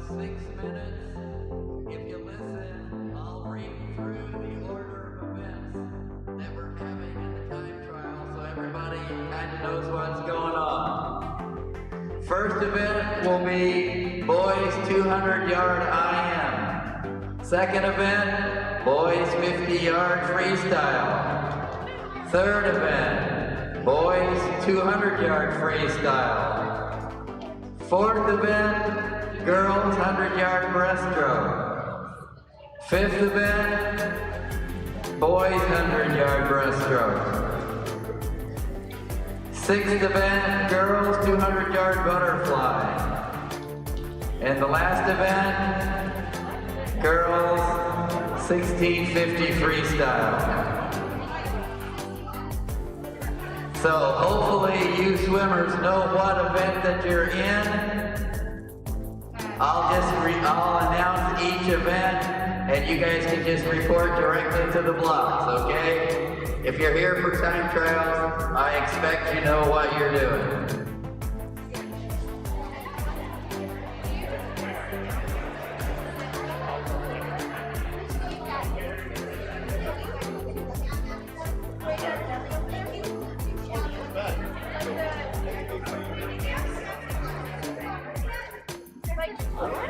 6 minutes. If you listen, I'll read through the order of events that we're having in the time trial so everybody kind of knows what's going on. First event will be boys 200-yard IM. Second event, boys 50-yard freestyle. Third event, boys 200-yard freestyle. Fourth event, girls 100-yard breaststroke. Fifth event, boys 100-yard breaststroke. Sixth event, girls 200-yard butterfly. And the last event, girls 1650 freestyle. So hopefully you swimmers know what event that you're in. I'll announce each event and you guys can just report directly to the blocks, okay? If you're here for time trials, I expect you know what you're doing.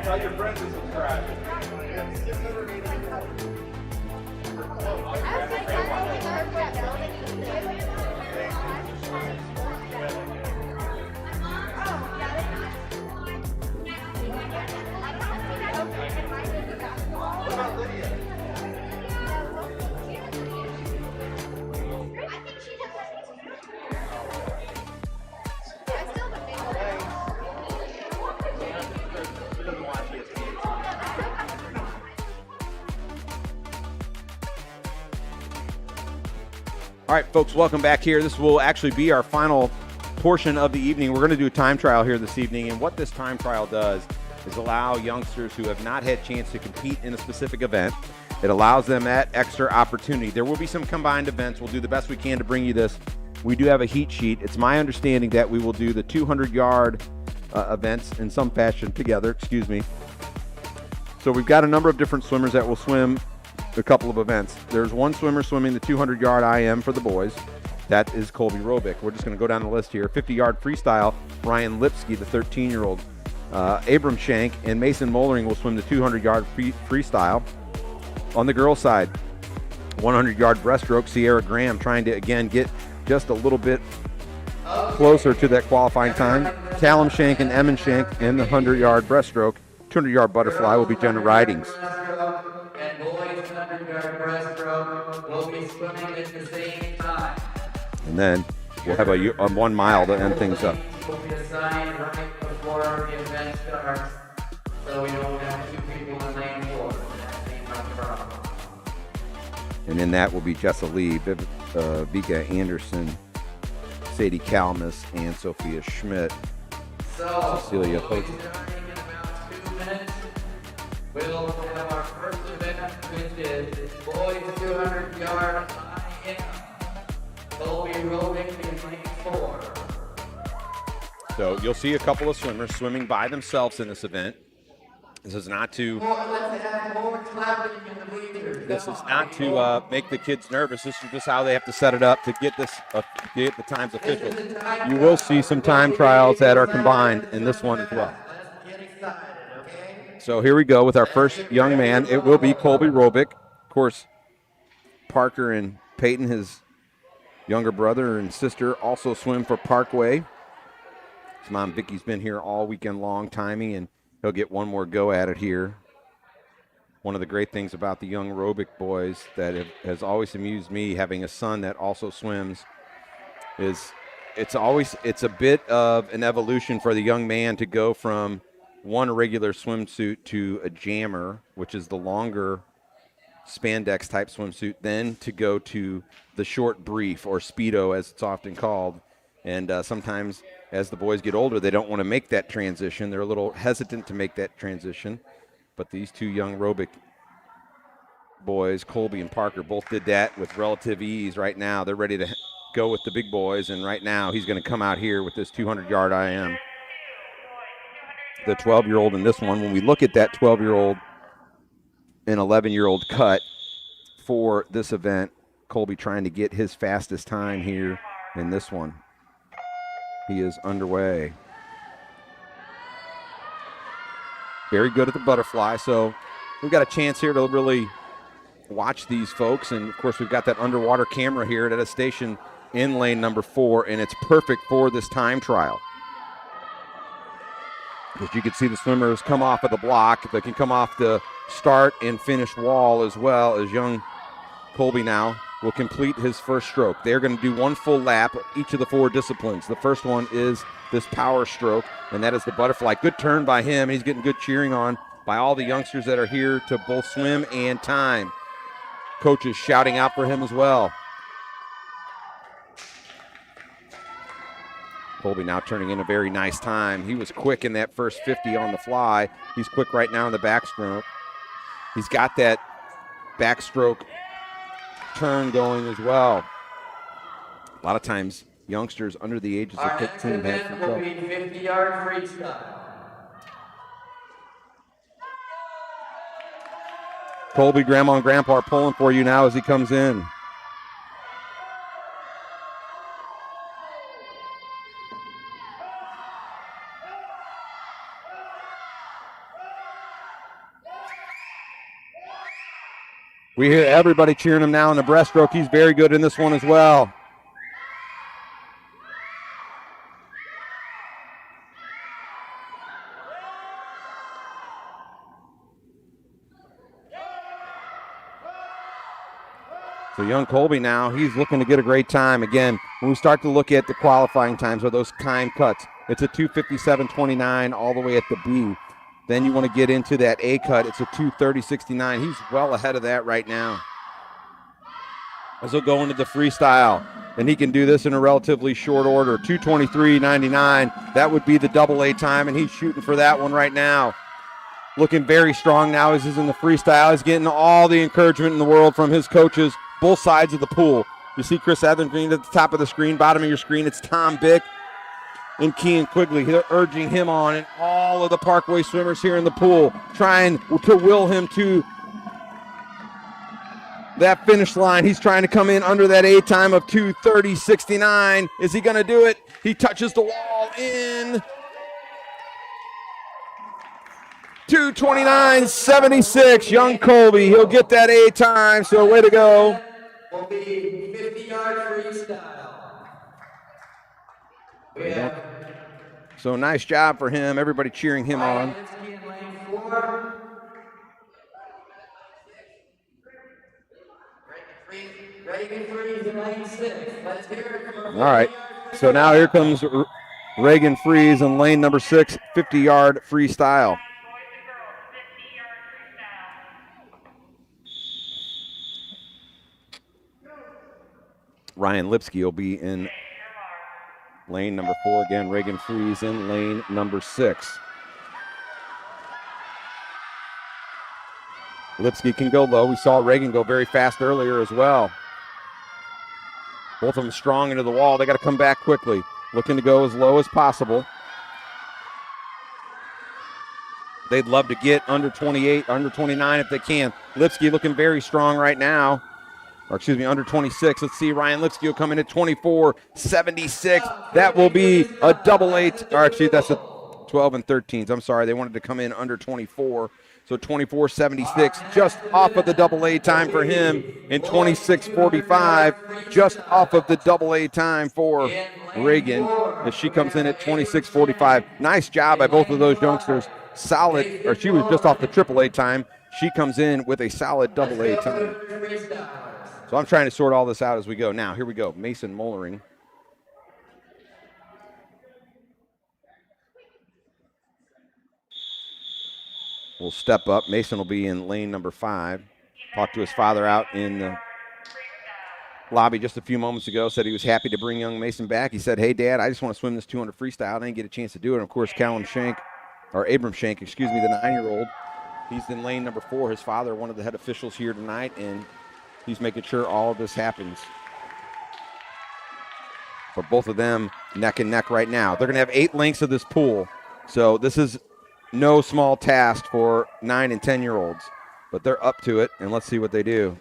Tell your friends to subscribe. What about Lydia? All right, folks, welcome back here. This will actually be our final portion of the evening. We're going to do a time trial here this evening, and what this time trial does is allow youngsters who have not had a chance to compete in a specific event. It allows them that extra opportunity. There will be some combined events. We'll do the best we can to bring you this. We do have a heat sheet. It's my understanding that we will do the 200-yard events in some fashion together, So we've got a number of different swimmers that will swim a couple of events. There's one swimmer swimming the 200-yard IM for the boys. That is Colby Robick. We're just going to go down the list here. 50-yard freestyle, Ryan Lipsky, the 13-year-old. Abram Shank and Mason Mollering will swim the 200-yard freestyle. On the girls' side, 100-yard breaststroke, Sierra Graham trying to, again, get just a little bit closer to that qualifying time. Callum Shank and Emmon Shank in the 100-yard breaststroke. 200-yard butterfly will be Jenna Ridings. And boys 100-yard breaststroke will be swimming at the same time. And then we'll have a 1 mile to end things up. Will be assigned right before the event starts, so we don't have two people in lane 4. That ain't no problem. And in that will be Jessa Lee, Vika Anderson, Sadie Kalmus, and Sophia Schmidt. So, Cecilia we'll be Post. starting in about 2 minutes. We'll have our first event, which is boys 200-yard IM. Colby Robick in lane 4. So you'll see a couple of swimmers swimming by themselves in this event. This is not to Let's have more clapping in the bleachers. This is not to make the kids nervous. This is just how they have to set it up to get this get the times official. You will see some time trials that are combined in this one as well. Let's get excited, okay? So here we go with our first young man. It will be Colby Robick. Of course, Parker and Peyton, his younger brother and sister, also swim for Parkway. His mom Vicky's been here all weekend long timing, and he'll get one more go at it here. One of the great things about the young Robick boys that has always amused me, having a son that also swims, is it's a bit of an evolution for the young man to go from one regular swimsuit to a jammer, which is the longer spandex type swimsuit, then to go to the short brief, or Speedo as it's often called. And sometimes as the boys get older, they don't want to make that transition. They're a little hesitant to make that transition. But these two young Robick boys, Colby and Parker, both did that with relative ease. Right now, they're ready to go with the big boys. And right now, he's going to come out here with this 200-yard IM. the 12-year-old in this one. When we look at that 12-year-old and 11-year-old cut for this event, Colby trying to get his fastest time here in this one. He is underway. Very good at the butterfly, so we've got a chance here to really watch these folks. And, of course, we've got that underwater camera here at a station in lane number 4, and it's perfect for this time trial. As you can see, the swimmers come off of the block. They can come off the start and finish wall, as well as young Colby now will complete his first stroke. They're going to do one full lap of each of the 4 disciplines. The first one is this power stroke, and that is the butterfly. Good turn by him. He's getting good cheering on by all the youngsters that are here to both swim and time. Coaches shouting out for him as well. Colby now turning in a very nice time. He was quick in that first 50 on the fly. He's quick right now in the backstroke. He's got that backstroke turn going as well. A lot of times, youngsters under the ages of 15 have some trouble. 50-yard freestyle. Colby, Grandma and Grandpa are pulling for you now as he comes in. We hear everybody cheering him now in the breaststroke. He's very good in this one as well. So young Colby now, he's looking to get a great time. Again, when we start to look at the qualifying times or those time cuts, it's a 2:57.29 all the way at the B. Then you want to get into that A cut. It's a 2:30.69. He's well ahead of that right now. As he'll go into the freestyle, and he can do this in a relatively short order. 2:23.99. That would be the double A time, and he's shooting for that one right now. Looking very strong now as he's in the freestyle. He's getting all the encouragement in the world from his coaches, both sides of the pool. You see Chris Ethergreen at the top of the screen, bottom of your screen. It's Tom Bick and Kean Quigley. They're urging him on, and all of the Parkway swimmers here in the pool trying to will him to that finish line. He's trying to come in under that A time of 2:30.69. Is he going to do it? He touches the wall in 2:29.76. Young Colby, he'll get that A time, so way to go. Will be 50-yard freestyle. We have So nice job for him. Everybody cheering him on. in lane 4. Reagan Freeze in lane 6. Let's hear it for All right. So now here comes Reagan Freeze in lane number 6, 50-yard freestyle. Ryan Lipsky will be in lane number 4 again. Reagan Freeze in lane number 6. Lipsky can go low. We saw Reagan go very fast earlier as well. Both of them strong into the wall. They got to come back quickly. Looking to go as low as possible. They'd love to get under 28, under 29 if they can. Lipsky looking very strong right now. Or excuse me, under 26. Let's see, Ryan Lipsky will come in at 24.76. That will be a double eight. Or actually, that's a 12 and 13s. I'm sorry, they wanted to come in under 24. So 24.76, just off of the double A time for him, and 26.45, just off of the double A time for Reagan, as she comes in at 26.45. Nice job by both of those youngsters. Solid, or she was just off the triple A time. She comes in with a solid double A time. So I'm trying to sort all this out as we go. Now, here we go. Mason Mollering. Will step up. Mason will be in lane number 5. Talked to his father out in the lobby just a few moments ago. Said he was happy to bring young Mason back. He said, hey, Dad, I just want to swim this 200 freestyle. I didn't get a chance to do it. And, of course, Abram Shank, the 9-year-old, he's in lane number 4. His father, one of the head officials here tonight, and he's making sure all of this happens. But both of them neck and neck right now. They're going to have 8 lengths of this pool. So this is no small task for 9 and 10-year-olds, but they're up to it, and let's see what they do.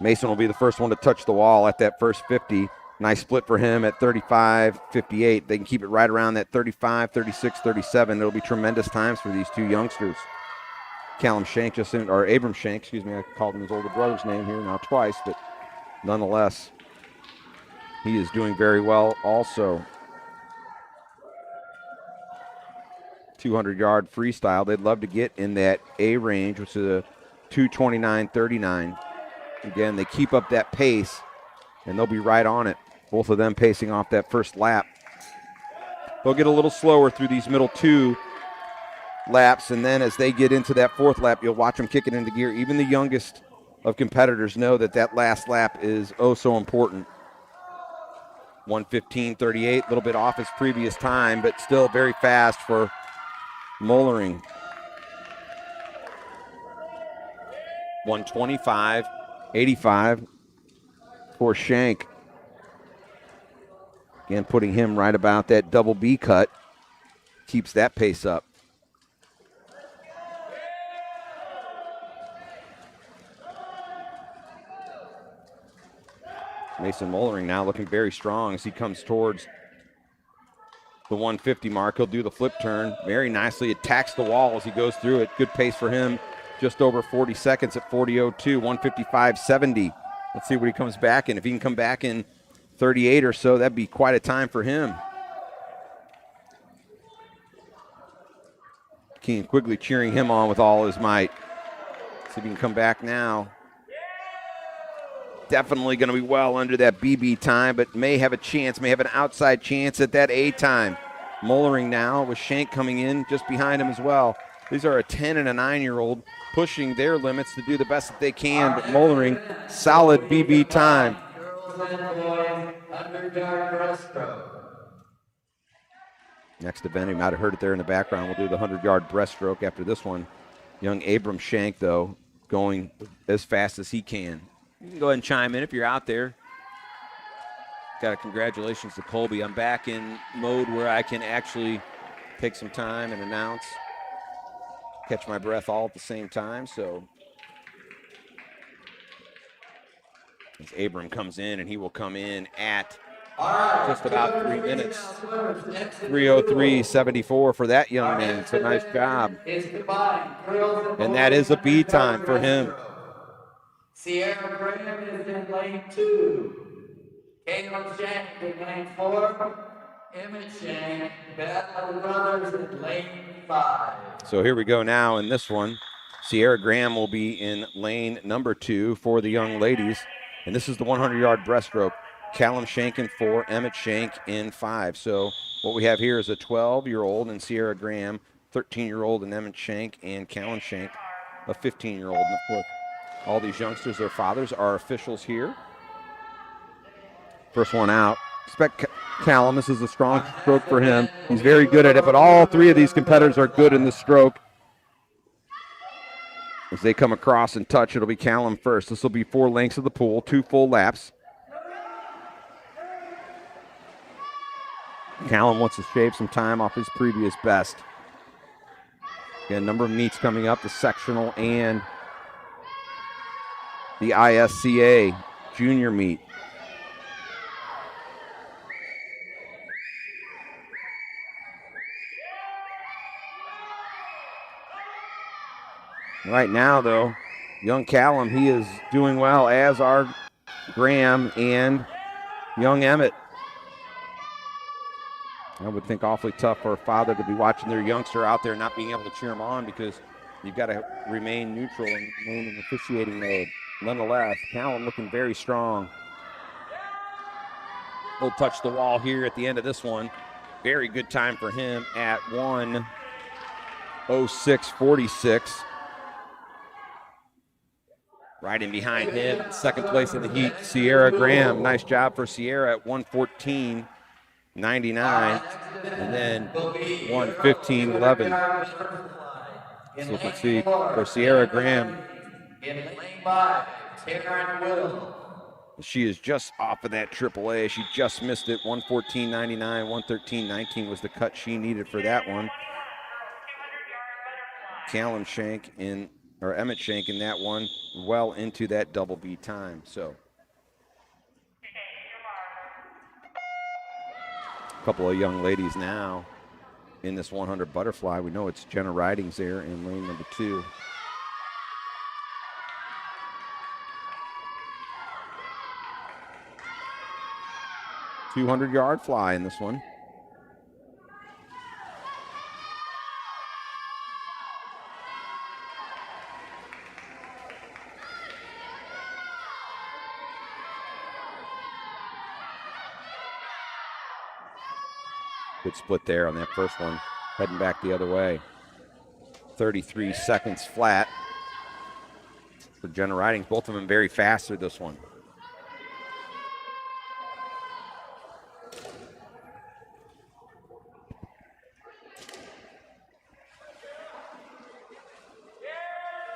Mason will be the first one to touch the wall at that first 50. Nice split for him at 35-58. They can keep it right around that 35, 36, 37. It'll be tremendous times for these two youngsters. Abram Shank, excuse me. I called him his older brother's name here now twice, but nonetheless, he is doing very well also. 200-yard freestyle. They'd love to get in that A range, which is a 2:29:39. Again, they keep up that pace, and they'll be right on it. Both of them pacing off that first lap. They'll get a little slower through these middle two laps, and then as they get into that fourth lap, you'll watch them kick it into gear. Even the youngest of competitors know that that last lap is oh so important. 1:15:38, a little bit off his previous time, but still very fast for Mollering. 1:25:85 for Shank. Again, putting him right about that double B cut. Keeps that pace up. Mason Mollering now looking very strong as he comes towards the 150 mark. He'll do the flip turn very nicely. Attacks the wall as he goes through it. Good pace for him. Just over 40 seconds at 40:02, 155.70. Let's see what he comes back in. If he can come back in 38 or so, that'd be quite a time for him. Keenan Quigley cheering him on with all his might. See if he can come back now. Definitely going to be well under that BB time, but may have a chance, may have an outside chance at that A time. Mollering now with Shank coming in just behind him as well. These are a 10 and a 9-year-old pushing their limits to do the best that they can, but Mollering, solid BB time. Girls and boys, 100-yard breaststroke. Next event, you might have heard it there in the background, we'll do the 100-yard breaststroke after this one. Young Abram Shank, though, going as fast as he can. You can go ahead and chime in if you're out there. Got a congratulations to Colby. I'm back in mode where I can actually take some time and announce, catch my breath all at the same time. So as Abram comes in, and he will come in at just about 3 minutes. 3:03.74 for that young man. So nice job. And that is a B time for him. Sierra Graham is in lane 2. Caleb Shank in lane 4. Emmett Shank, Battle Brothers in lane 5. So here we go now in this one. Sierra Graham will be in lane number 2 for the young ladies. And this is the 100-yard breaststroke. Callum Shank in 4, Emmett Shank in 5. So what we have here is a 12-year-old in Sierra Graham, 13-year-old in Emmett Shank, and Callum Shank, a 15-year-old. And of course, all these youngsters, their fathers, are officials here. First one out. Expect Callum. This is a strong stroke for him. He's very good at it, but all three of these competitors are good in this stroke. As they come across and touch, it'll be Callum first. This will be 4 lengths of the pool, 2 full laps. Callum wants to shave some time off his previous best. Again, number of meets coming up, the sectional and the ISCA junior meet. Right now, though, young Callum, he is doing well, as are Graham and young Emmett. I would think awfully tough for a father to be watching their youngster out there not being able to cheer him on, because you've got to remain neutral and remain in officiating mode. Nonetheless, Callum looking very strong. He'll touch the wall here at the end of this one. Very good time for him at 1:06.46. Right in behind him, second place in the heat, Sierra Graham. Nice job for Sierra at 1:14.99, and then 1:15.11. So we can see for Sierra Graham. In lane 5, Taryn Will. She is just off of that AAA. She just missed it. 114.99, 113.19 was the cut she needed for that one. Emmett Shank in that one, well into that double B time. So a couple of young ladies now in this 100 butterfly. We know it's Jenna Ridings there in lane number 2. $200-yard fly in this one. Good split there on that first one, heading back the other way. 33 seconds flat for Jenna Ridings. Both of them very fast through this one.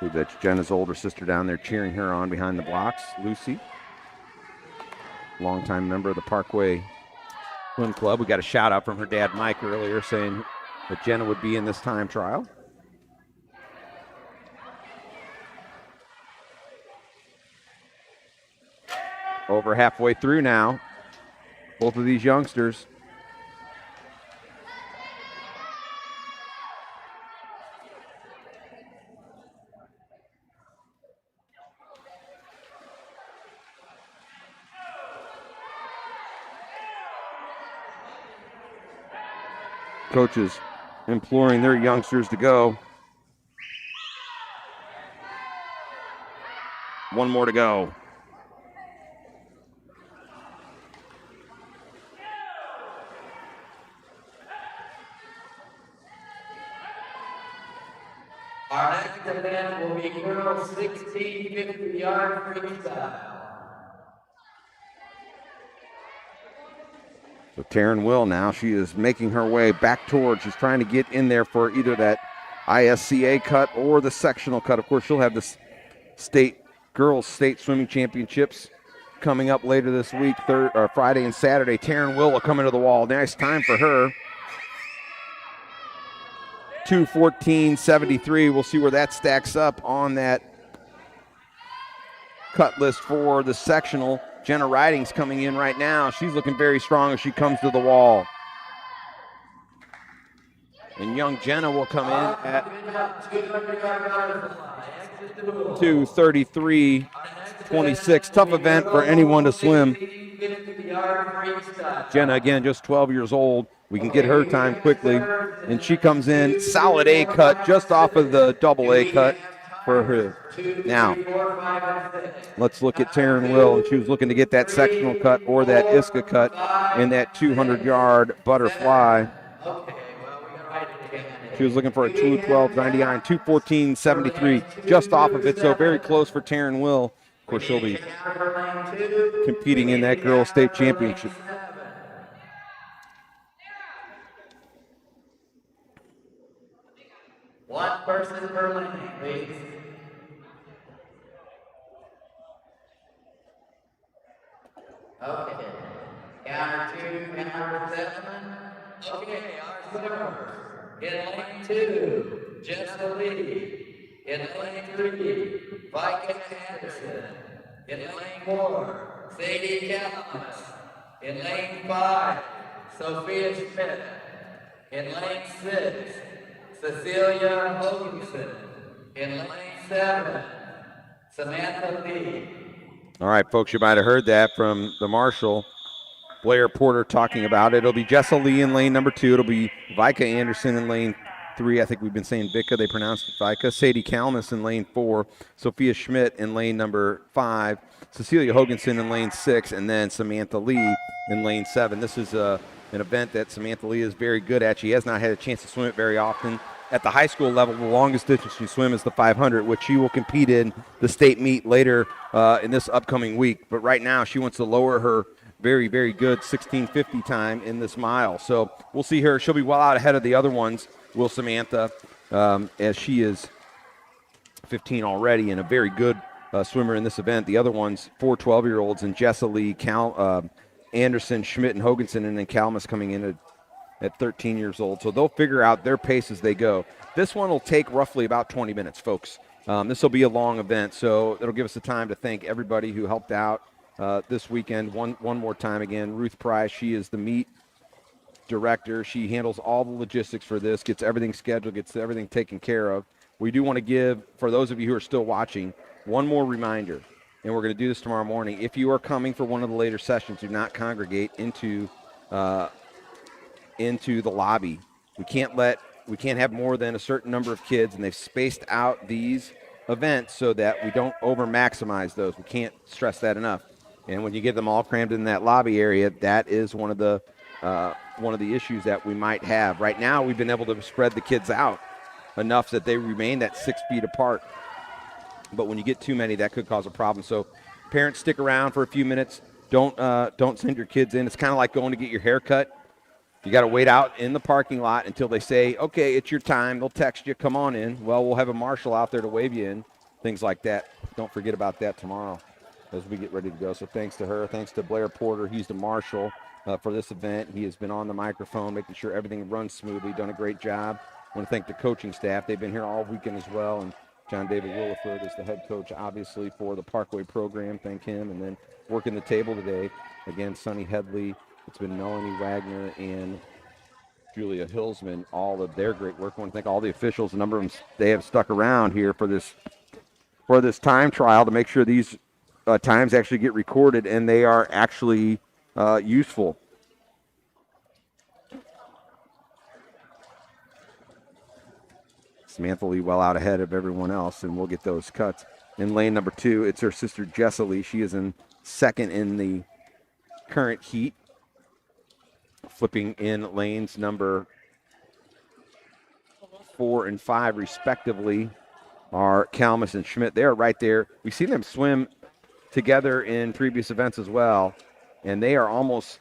I believe that's Jenna's older sister down there cheering her on behind the blocks, Lucy. Longtime member of the Parkway Swim Club. We got a shout out from her dad, Mike, earlier saying that Jenna would be in this time trial. Over halfway through now, both of these youngsters. Coaches imploring their youngsters to go. One more to go. Our next event will be girls 1650-yard freestyle. So Taryn Will now, she is making her way back towards, she's trying to get in there for either that ISCA cut or the sectional cut. Of course, she'll have the girls state swimming championships coming up later this week, Friday and Saturday. Taryn will come into the wall. Nice time for her. 2:14.73. We'll see where that stacks up on that cut list for the sectional. Jenna Ridings coming in right now. She's looking very strong as she comes to the wall. And young Jenna will come in at 2:33.26. Tough event for anyone to swim. Jenna, again, just 12 years old. We can get her time quickly. And she comes in, solid A cut, just off of the double A cut for her. Now, let's look at Taryn Will. She was looking to get that sectional cut or that ISCA cut in that 200-yard butterfly. She was looking for a 2:12.99, 2:14.73, just off of it, so very close for Taryn Will. Of course, she'll be competing in that girls' state championship. One person per lane, please. Okay. Counter 2, counter 7. Okay, our swimmers. In lane 2, Jessica Lee. In lane 3, Vika Anderson. In lane 4, Sadie Calamus. In lane 5, Sophia Schmidt. In lane 6, Cecilia Hoganson. In lane 7, Samantha Lee. All right, folks, you might have heard that from the marshal, Blair Porter, talking about it. It'll be Jessa Lee in lane number 2. It'll be Vika Anderson in lane 3. I think we've been saying Vika. They pronounced it Vika. Sadie Calamus in lane 4. Sophia Schmidt in lane number 5. Cecilia Hoganson in lane 6. And then Samantha Lee in lane 7. This is an event that Samantha Lee is very good at. She has not had a chance to swim it very often. At the high school level, the longest distance she swim is the 500, which she will compete in the state meet later in this upcoming week. But right now, she wants to lower her very, very good 16:50 time in this mile. So we'll see her. She'll be well out ahead of the other ones, will Samantha. as she is 15 already and a very good swimmer in this event. The other ones, 4 12-year-olds, and Jessa Lee, Anderson, Schmidt, and Hoganson, and then Kalmus coming in at 13 years old. So they'll figure out their pace as they go. This one will take roughly about 20 minutes, folks. This will be a long event, so it'll give us the time to thank everybody who helped out this weekend. One more time again, Ruth Price. She is the meet director. She handles all the logistics for this, gets everything scheduled, gets everything taken care of. We do want to give, for those of you who are still watching, one more reminder, and we're going to do this tomorrow morning. If you are coming for one of the later sessions, do not congregate into the lobby. We can't have more than a certain number of kids, and they've spaced out these events so that we don't over maximize those. We can't stress that enough. And when you get them all crammed in that lobby area, that is one of the issues that we might have. Right now, we've been able to spread the kids out enough that they remain at 6 feet apart. But when you get too many, that could cause a problem. So parents, stick around for a few minutes. Don't send your kids in. It's kind of like going to get your hair cut. You got to wait out in the parking lot until they say, okay, it's your time. They'll text you, come on in. Well, we'll have a marshal out there to wave you in, things like that. Don't forget about that tomorrow as we get ready to go. So thanks to her. Thanks to Blair Porter. He's the marshal for this event. He has been on the microphone, making sure everything runs smoothly, done a great job. I want to thank the coaching staff. They've been here all weekend as well. And John David Williford is the head coach, obviously, for the Parkway program. Thank him. And then working the table today, again, Sonny Headley. It's been Melanie Wagner and Julia Hillsman, all of their great work. I want to thank all the officials. A number of them, they have stuck around here for this time trial to make sure these times actually get recorded and they are actually useful. Samantha Lee well out ahead of everyone else, and we'll get those cuts. In lane number 2, it's her sister Jessa Lee. She is in second in the current heat. Flipping in lanes number 4 and 5, respectively, are Kalmus and Schmidt. They are right there. We've seen them swim together in previous events as well, and they are almost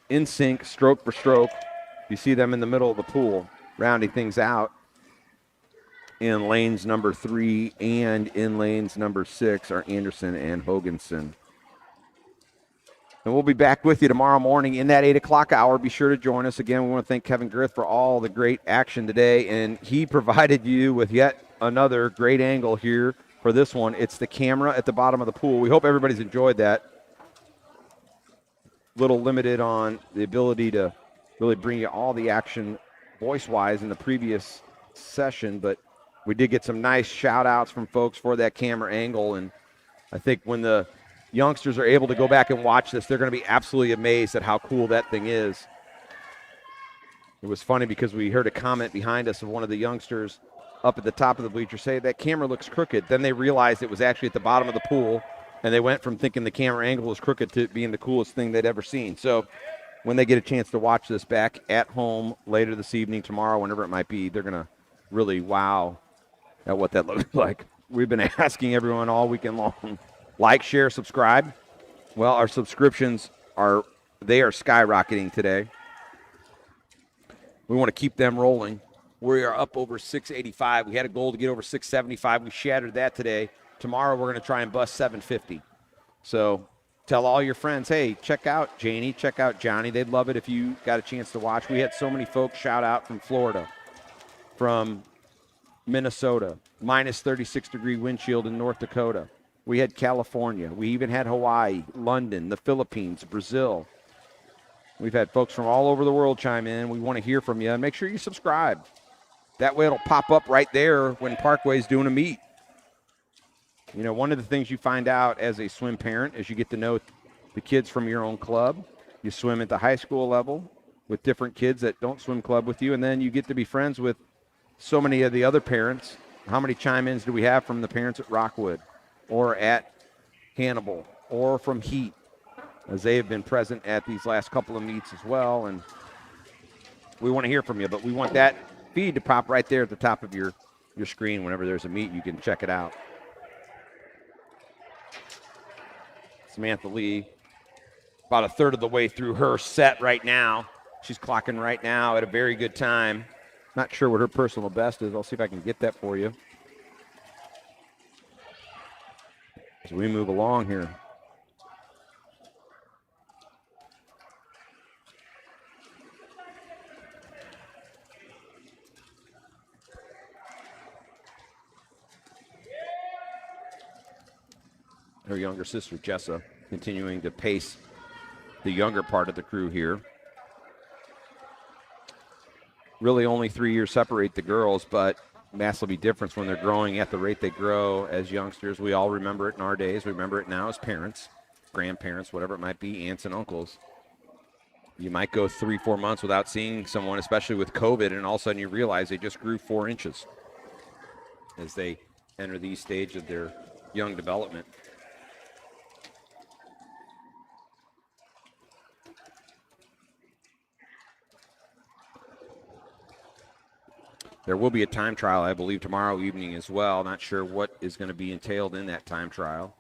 in sync, stroke for stroke. You see them in the middle of the pool, rounding things out in lanes number 3, and in lanes number 6 are Anderson and Hoganson. And we'll be back with you tomorrow morning in that 8 o'clock hour. Be sure to join us. Again, we want to thank Kevin Griff for all the great action today, and he provided you with yet another great angle here for this one. It's the camera at the bottom of the pool. We hope everybody's enjoyed that. Little limited on the ability to really bring you all the action voice-wise in the previous session, but we did get some nice shout-outs from folks for that camera angle, and I think when the youngsters are able to go back and watch this, they're going to be absolutely amazed at how cool that thing is. It was funny because we heard a comment behind us of one of the youngsters up at the top of the bleacher say, that camera looks crooked. Then they realized it was actually at the bottom of the pool, and they went from thinking the camera angle was crooked to being the coolest thing they'd ever seen. So when they get a chance to watch this back at home later this evening, tomorrow, whenever it might be, they're going to really wow at what that looks like. We've been asking everyone all weekend long, like, share, subscribe. Well, our subscriptions are skyrocketing today. We want to keep them rolling. We are up over 685. We had a goal to get over 675. We shattered that today. Tomorrow we're going to try and bust 750. So tell all your friends, hey, check out Janie, check out Johnny. They'd love it if you got a chance to watch. We had so many folks shout out from Florida, from Minnesota, minus 36-degree wind chill in North Dakota. We had California. We even had Hawaii, London, the Philippines, Brazil. We've had folks from all over the world chime in. We want to hear from you. And make sure you subscribe. That way it'll pop up right there when Parkway's doing a meet. You know, one of the things you find out as a swim parent is you get to know the kids from your own club. You swim at the high school level with different kids that don't swim club with you, and then you get to be friends with so many of the other parents. How many chime-ins do we have from the parents at Rockwood or at Hannibal or from Heat, as they have been present at these last couple of meets as well? And we want to hear from you, but we want that feed to pop right there at the top of your screen. Whenever there's a meet, you can check it out. Samantha Lee, about a third of the way through her set right now. She's clocking right now at a very good time. Not sure what her personal best is. I'll see if I can get that for you as we move along here. Her younger sister, Jessa, continuing to pace the younger part of the crew here. Really only 3 years separate the girls, but massively difference when they're growing at the rate they grow as youngsters. We all remember it in our days. We remember it now as parents, grandparents, whatever it might be, aunts and uncles. You might go 3-4 months without seeing someone, especially with COVID, and all of a sudden you realize they just grew 4 inches as they enter these stages of their young development. There will be a time trial, I believe, tomorrow evening as well. Not sure what is going to be entailed in that time trial.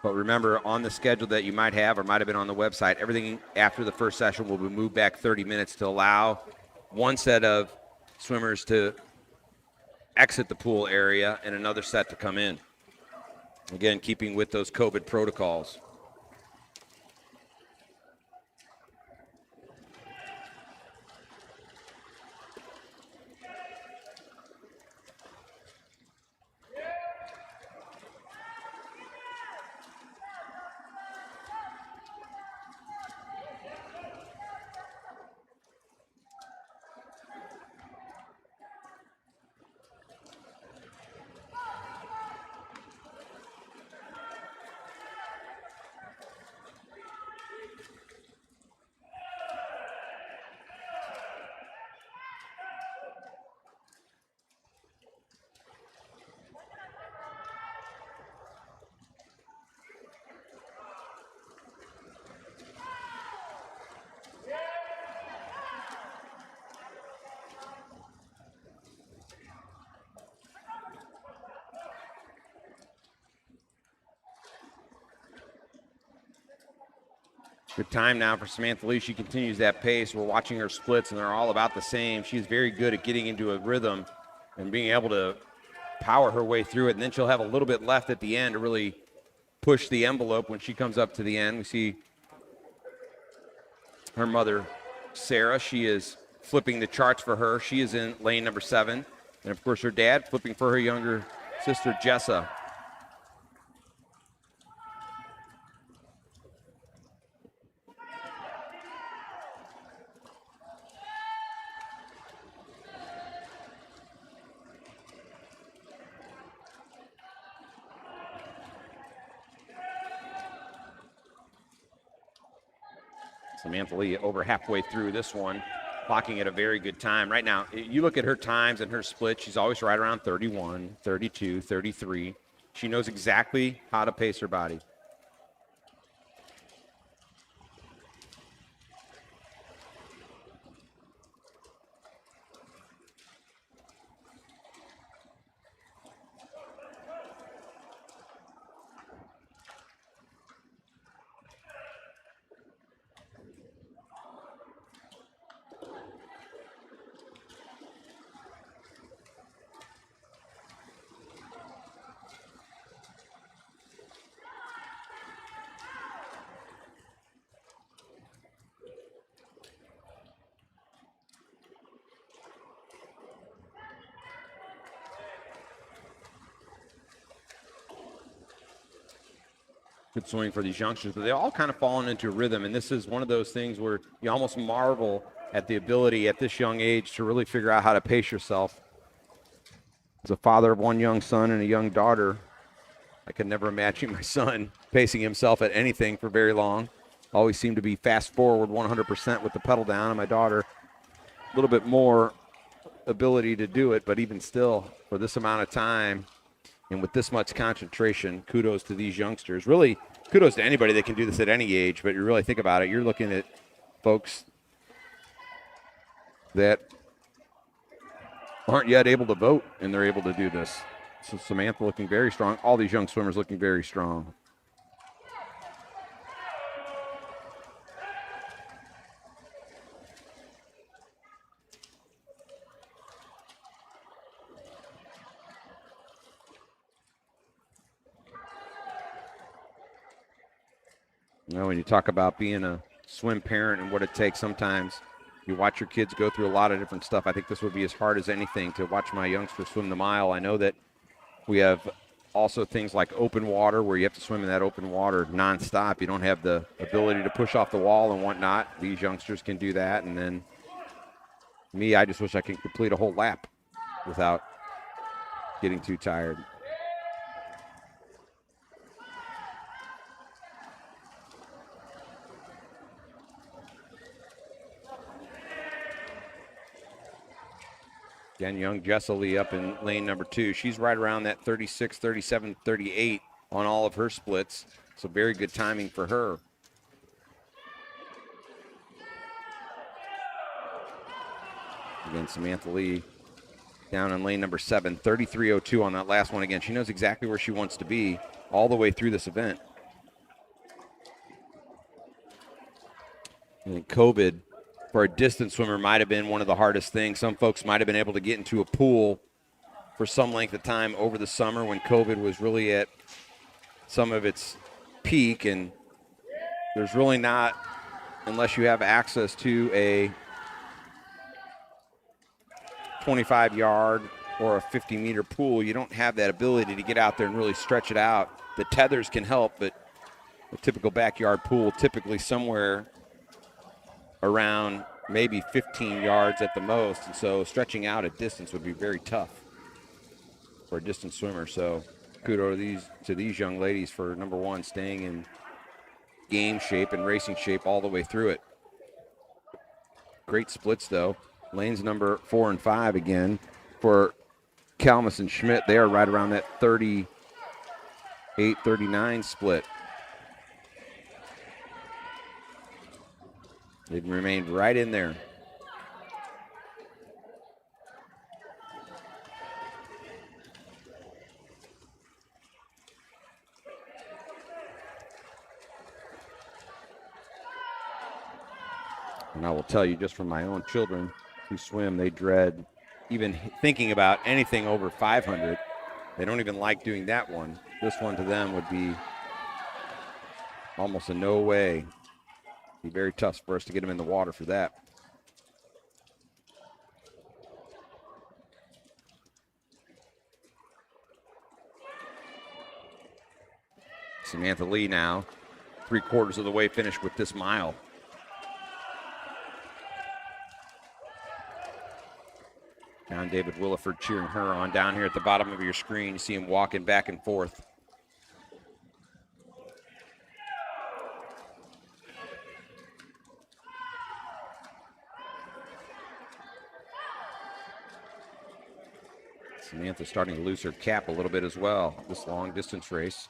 But remember, on the schedule that you might have or might have been on the website, everything after the first session will be moved back 30 minutes to allow one set of swimmers to exit the pool area and another set to come in. Again, keeping with those COVID protocols. Good time now for Samantha Lee. She continues that pace. We're watching her splits, and they're all about the same. She's very good at getting into a rhythm and being able to power her way through it. And then she'll have a little bit left at the end to really push the envelope when she comes up to the end. We see her mother, Sarah. She is flipping the charts for her. She is in lane number 7. And, of course, her dad flipping for her younger sister, Jessa. Samantha Lee over halfway through this one, clocking at a very good time. Right now, you look at her times and her split, she's always right around 31, 32, 33. She knows exactly how to pace her body. Good swing for these youngsters, but they all kind of fallen into a rhythm, and this is one of those things where you almost marvel at the ability at this young age to really figure out how to pace yourself. As a father of one young son and a young daughter, I could never imagine my son pacing himself at anything for very long. Always seemed to be fast forward 100% with the pedal down, and my daughter a little bit more ability to do it, but even still, for this amount of time and with this much concentration, kudos to these youngsters. Really, kudos to anybody that can do this at any age, but you really think about it, you're looking at folks that aren't yet able to vote, and they're able to do this. So Samantha looking very strong. All these young swimmers looking very strong. You know, when you talk about being a swim parent and what it takes, sometimes you watch your kids go through a lot of different stuff. I think this would be as hard as anything to watch my youngsters swim the mile. I know that we have also things like open water where you have to swim in that open water nonstop. You don't have the ability to push off the wall and whatnot. These youngsters can do that. And then me, I just wish I could complete a whole lap without getting too tired. Again, young Jesselie up in lane number 2. She's right around that 36, 37, 38 on all of her splits. So very good timing for her. Again, Samantha Lee down in lane number 7, 33.02 on that last one. Again, she knows exactly where she wants to be all the way through this event. I think COVID for a distance swimmer might have been one of the hardest things. Some folks might have been able to get into a pool for some length of time over the summer when COVID was really at some of its peak, and there's really not, unless you have access to a 25-yard or a 50-meter pool, you don't have that ability to get out there and really stretch it out. The tethers can help, but a typical backyard pool, typically somewhere around maybe 15 yards at the most, and so stretching out at distance would be very tough for a distance swimmer. So kudos to these young ladies for, number one, staying in game shape and racing shape all the way through it. Great splits, though. Lanes number 4 and 5 again for Kalmus and Schmidt. They are right around that 38, 39 split. They've remained right in there. And I will tell you, just from my own children who swim, they dread even thinking about anything over 500. They don't even like doing that one. This one to them would be almost a no way. Be very tough for us to get them in the water for that. Samantha Lee now, 3/4 of the way finished with this mile. Now David Williford cheering her on down here at the bottom of your screen. You see him walking back and forth. Samantha starting to lose her cap a little bit as well, this long distance race.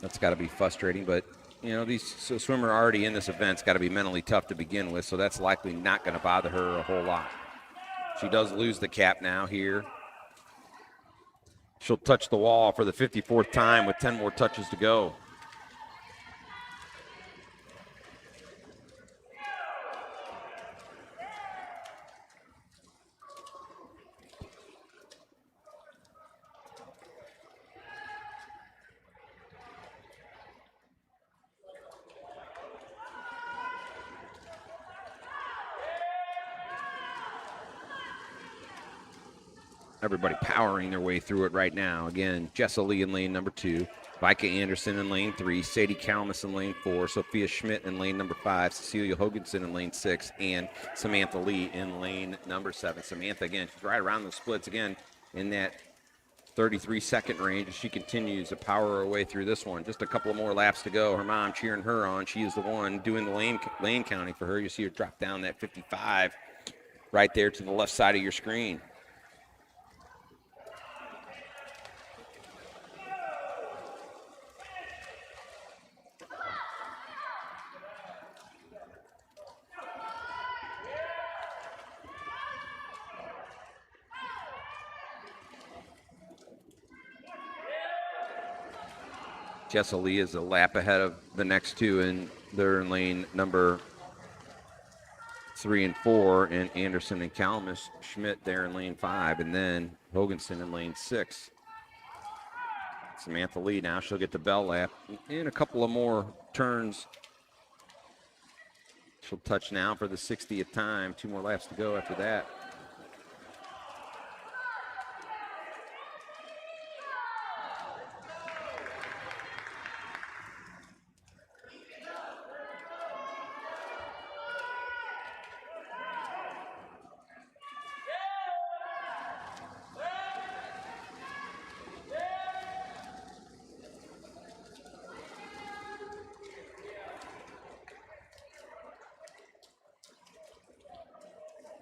That's got to be frustrating, but you know, these swimmer already in this event's got to be mentally tough to begin with, so that's likely not going to bother her a whole lot. She does lose the cap now here. She'll touch the wall for the 54th time with 10 more touches to go. Everybody powering their way through it right now. Again, Jesselie in lane number 2, Vika Anderson in lane 3, Sadie Kalmus in lane 4, Sophia Schmidt in lane number 5, Cecilia Hoganson in lane 6, and Samantha Lee in lane number 7. Samantha, again, she's right around the splits, again, in that 33-second range as she continues to power her way through this one. Just a couple of more laps to go. Her mom cheering her on. She is the one doing the lane counting for her. You see her drop down that 55 right there to the left side of your screen. Jesselie is a lap ahead of the next two, and they're in lane number 3 and 4, and Anderson and Kalmus. Schmidt there in lane 5, and then Hoganson in lane 6. Samantha Lee now, she'll get the bell lap. In a couple of more turns, she'll touch now for the 60th time. 2 more laps to go after that.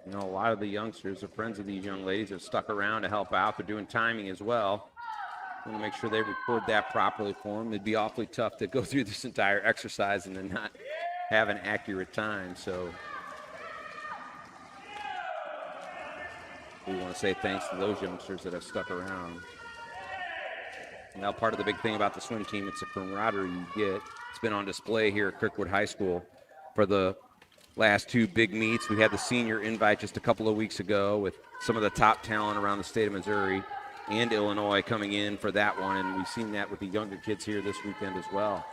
You know, a lot of the youngsters are friends of these young ladies, have stuck around to help out. They're doing timing as well. Want to make sure they record that properly for them. It'd be awfully tough to go through this entire exercise and then not have an accurate time. So we want to say thanks to those youngsters that have stuck around. Now, part of the big thing about the swim team, it's a camaraderie you get. It's been on display here at Kirkwood High School for the last 2 big meets. We had the senior invite just a couple of weeks ago with some of the top talent around the state of Missouri and Illinois coming in for that one, and we've seen that with the younger kids here this weekend as well.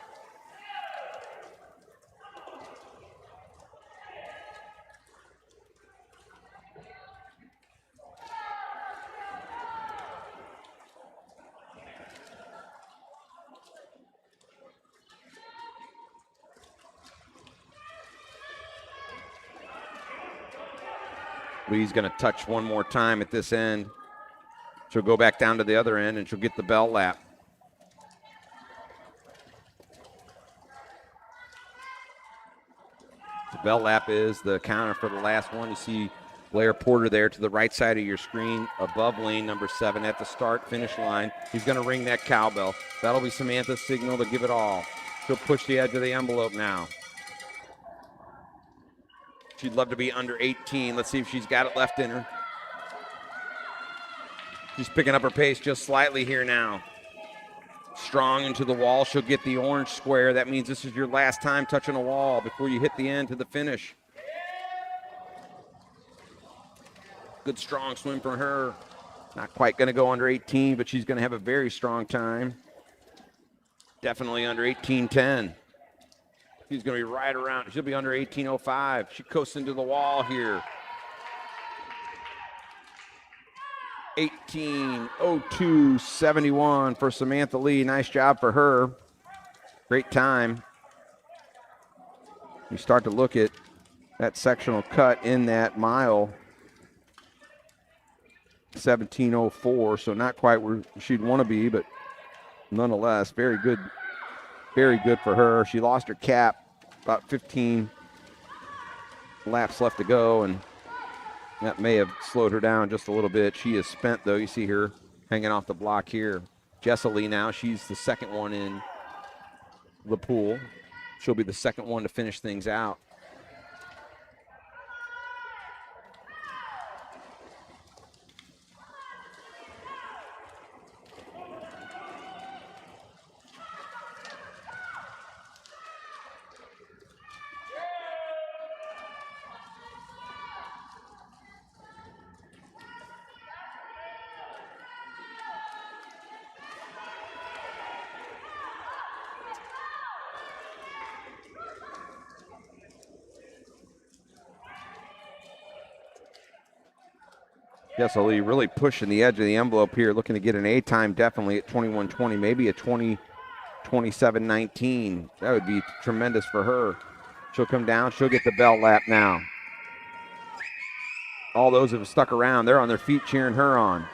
Lee's going to touch one more time at this end. She'll go back down to the other end, and she'll get the bell lap. The bell lap is the counter for the last one. You see Blair Porter there to the right side of your screen above lane number 7 at the start-finish line. He's going to ring that cowbell. That'll be Samantha's signal to give it all. She'll push the edge of the envelope now. She'd love to be under 18. Let's see if she's got it left in her. She's picking up her pace just slightly here now. Strong into the wall. She'll get the orange square. That means this is your last time touching a wall before you hit the end to the finish. Good strong swim from her. Not quite going to go under 18, but she's going to have a very strong time. Definitely under 18:10. She's going to be right around. She'll be under 18:05. She coasts into the wall here. 18:02.71 for Samantha Lee. Nice job for her. Great time. You start to look at that sectional cut in that mile. 17:04, so not quite where she'd want to be, but nonetheless, very good. Very good for her. She lost her cap, about 15 laps left to go, and that may have slowed her down just a little bit. She is spent, though. You see her hanging off the block here. Jessa Lee now, she's the second one in the pool. She'll be the second one to finish things out. Jessa Lee really pushing the edge of the envelope here, looking to get an A time definitely at 21:20, maybe a 27:19. That would be tremendous for her. She'll come down. She'll get the bell lap now. All those that have stuck around, they're on their feet cheering her on.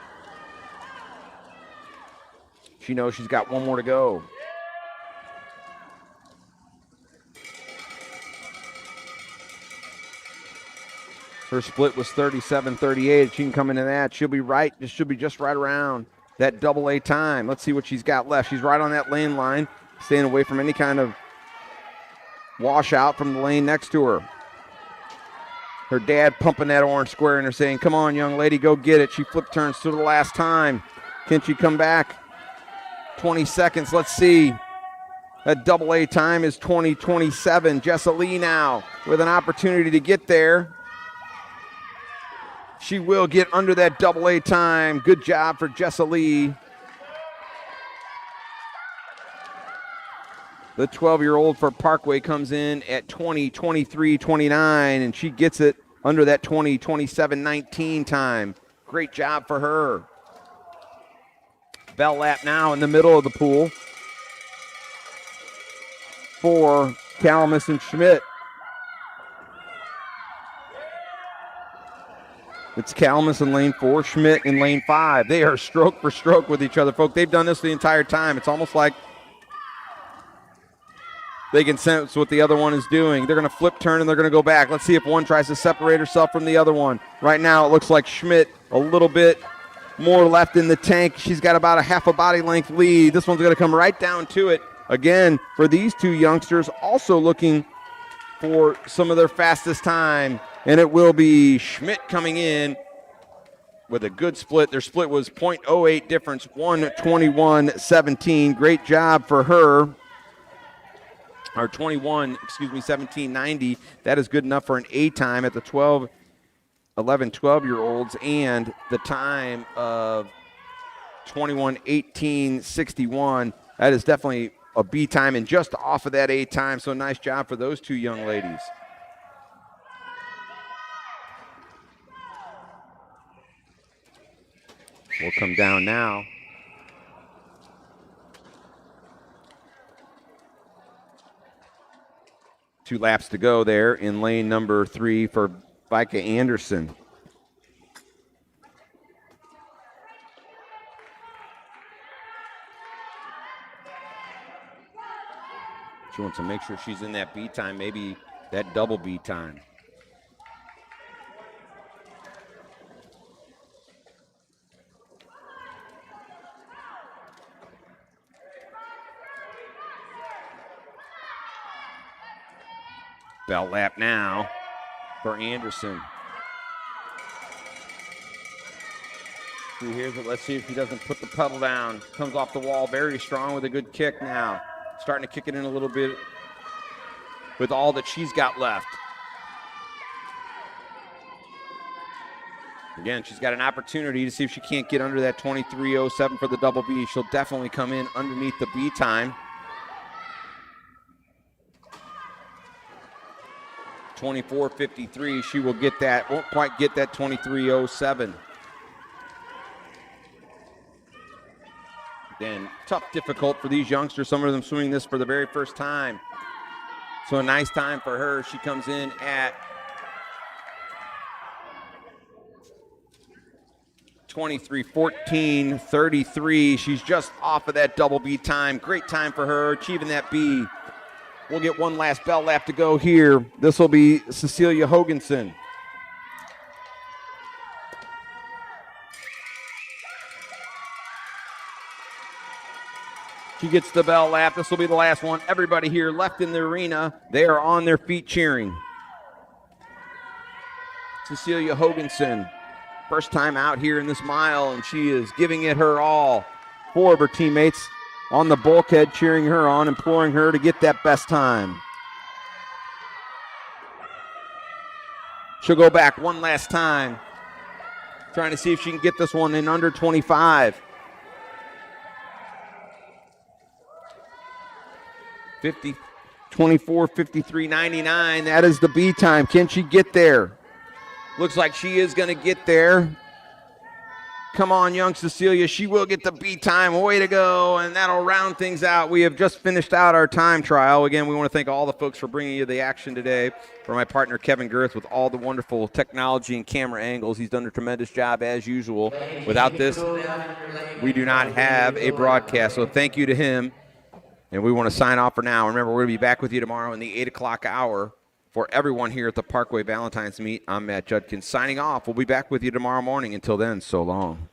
She knows she's got one more to go. Her split was 37:38. She can come into that. She'll be right. She'll be just right around that double A time. Let's see what she's got left. She's right on that lane line, staying away from any kind of washout from the lane next to her. Her dad pumping that orange square in her, saying, "Come on, young lady, go get it." She flip turns to the last time. Can she come back? 20 seconds. Let's see. That double A time is 20:27. Jessa Lee now with an opportunity to get there. She will get under that double A time. Good job for Jessa Lee. The 12-year-old for Parkway comes in at 20, 23, 29, and she gets it under that 20, 27, 19 time. Great job for her. Bell lap now in the middle of the pool for Calamus and Schmidt. It's Calamus in lane 4, Schmidt in lane 5. They are stroke for stroke with each other, folks. They've done this the entire time. It's almost like they can sense what the other one is doing. They're going to flip turn and they're going to go back. Let's see if one tries to separate herself from the other one. Right now it looks like Schmidt a little bit more left in the tank. She's got about a half a body length lead. This one's going to come right down to it. Again, for these two youngsters, also looking for some of their fastest time. And it will be Schmidt coming in with a good split. Their split was .08 difference, 1:21.17. Great job for her. Or 17:90. That is good enough for an A time at the 12-year-olds. And the time of 21:18.61. That is definitely a B time and just off of that A time. So nice job for those two young ladies. We'll come down now. Two laps to go there in lane number 3 for Vika Anderson. She wants to make sure she's in that B time, maybe that double B time. Bell lap now for Anderson. Here's it. Let's see if he doesn't put the pedal down. Comes off the wall very strong with a good kick now. Starting to kick it in a little bit with all that she's got left. Again, she's got an opportunity to see if she can't get under that 23:07 for the double B. She'll definitely come in underneath the B time. 24:53, she will get that, won't quite get that 23:07. Again, tough, difficult for these youngsters, some of them swimming this for the very first time. So a nice time for her. She comes in at 23:14.33. She's just off of that double B time. Great time for her, achieving that B. We'll get one last bell lap to go here. This will be Cecilia Hoganson. She gets the bell lap. This will be the last one. Everybody here left in the arena, they are on their feet cheering. Cecilia Hoganson, first time out here in this mile, and she is giving it her all. 4 of her teammates on the bulkhead cheering her on, imploring her to get that best time. She'll go back one last time, trying to see if she can get this one in under 25. 24:53.99, that is the B time. Can she get there? Looks like she is going to get there. Come on, young Cecilia. She will get the B time. Way to go. And that'll round things out. We have just finished out our time trial. Again, we want to thank all the folks for bringing you the action today. For my partner, Kevin Girth, with all the wonderful technology and camera angles. He's done a tremendous job as usual. Without this, we do not have a broadcast. So thank you to him. And we want to sign off for now. Remember, we're going to be back with you tomorrow in the 8 o'clock hour. For everyone here at the Parkway Valentine's Meet, I'm Matt Judkins signing off. We'll be back with you tomorrow morning. Until then, so long.